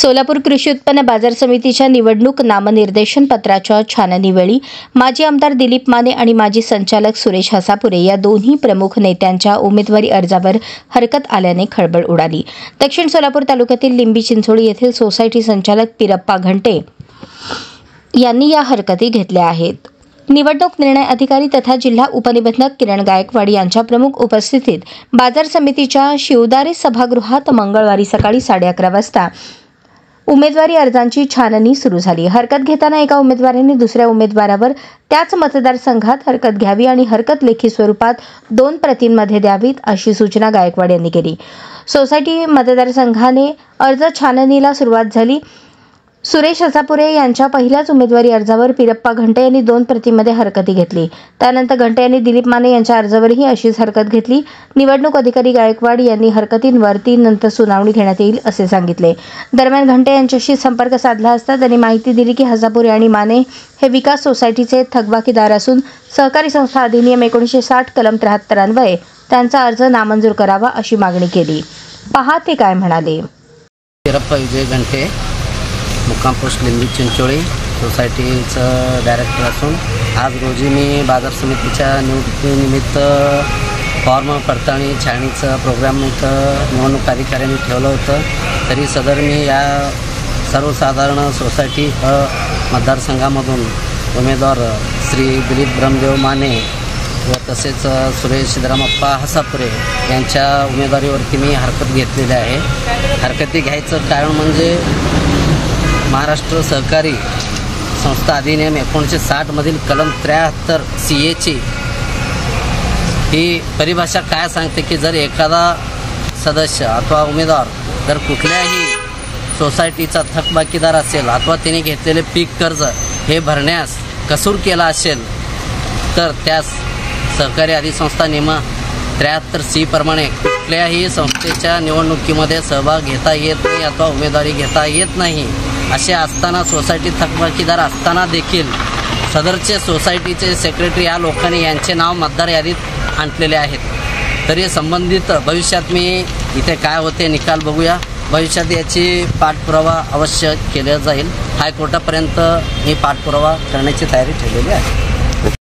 सोलापूर कृषी उत्पन्न बाजार समितीच्या निवडणूक नामनिर्देशन पत्राच्या छाननीवेळी माजी आमदार दिलीप माने आणि माजी संचालक सुरेश हसापुरे या दोन्ही प्रमुख नेत्यांच्या उमेदवारी अर्जावर हरकत आल्याने खळबळ उडाली। दक्षिण सोलापूर तालुक्यातील लिंबी चिंचोळी येथील सोसायटी संचालक पिरप्पा घंटे यांनी या हरकती घेतल्या आहेत। निवडणूक निर्णय अधिकारी तथा जिल्हा उपनिबंधक किरण गायकवाड यांच्या प्रमुख उपस्थितीत बाजार समितीच्या शिवदारे सभागृहात मंगळवारी सकाळी 11:30 वाजता उमेदवारी अर्जांची छाननी सुरू झाली। हरकत घेताना एका उमेदवाराने दुसऱ्या उमेदवारावर त्याच मतदारसंघात हरकत घ्यावी आणि हरकत लेखी स्वरूपात 2 प्रतींमध्ये द्यावीत अशी सूचना गायकवाड यांनी केली। सोसायटी मतदारसंघाने अर्ज छाननीला सुरुवात झाली। सुरेश हसापुरे यांच्या पहिल्याच उमेदवारी अर्जावर पिरप्पा घंटे यांनी 2 प्रतींमध्ये हरकती घेतली। त्यानंतर घंटे यांनी दिलीप माने यांच्या अर्जावरही अशीच हरकत घेतली। निवडणूक अधिकारी गायकवाड यांनी हरकतींवर 3 नंतर सुनावणी घेण्यात येईल असे सांगितले। दरम्यान घंटे यांच्याशी संपर्क साधला असता त्यांनी माहिती दिली की हसापुरे आणि माने हे विकास सोसायटीचे थकबाकीदार असून सहकारी संस्था अधिनियम 1960 कलम 73 अन्वये त्यांचा अर्ज नामंजूर करावा अशी मागणी केली। पहा ते काय म्हणाले। पिरप्पा विजय घंटे, मुक्काम पोस्ट लिंबी चिंचोळी, सोसायटीचं डायरेक्टर असून आज रोजी मी बाजार समितीच्या निवडणुकीनिमित्त फॉर्म पडताळणी छाननीचं प्रोग्राम इथं निवडणूक अधिकाऱ्यांनी ठेवलं होतं। तरी सदर मी या सर्वसाधारण सोसायटी मतदारसंघामधून उमेदवार श्री दिलीप ब्रह्मदेव माने व तसेच सुरेश सिद्धरामप्पा हसापुरे यांच्या उमेदवारीवरती मी हरकत घेतलेली आहे। हरकती घ्यायचं कारण म्हणजे महाराष्ट्र सहकारी संस्था अधिनियम 1960 मधील कलम 73 CA ची ही परिभाषा काय सांगते की जर एखादा सदस्य अथवा उमेदवार जर कुठल्याही सोसायटीचा थकबाकीदार असेल अथवा त्याने घेतलेले पीक कर्ज हे भरण्यास कसूर केला असेल तर त्यास सहकारी अधिसंस्था नियम 73 C प्रमाणे कुठल्याही संस्थेच्या निवडणुकीमध्ये सहभाग घेता येत नाही अथवा उमेदवारी घेता येत नाही। असे असताना सोसायटी थकबाकीदार असताना देखील सदरचे सोसायटीचे सेक्रेटरी या लोकांनी यांचे नाव मतदार यादीत आणलेले आहेत। तरी संबंधित भविष्यात मी इथे काय होते निकाल बघूया। भविष्यात याची पाठपुरावा अवश्य केला जाईल। हायकोर्टापर्यंत ही पाठपुरावा करण्याची तयारी ठेवलेली आहे।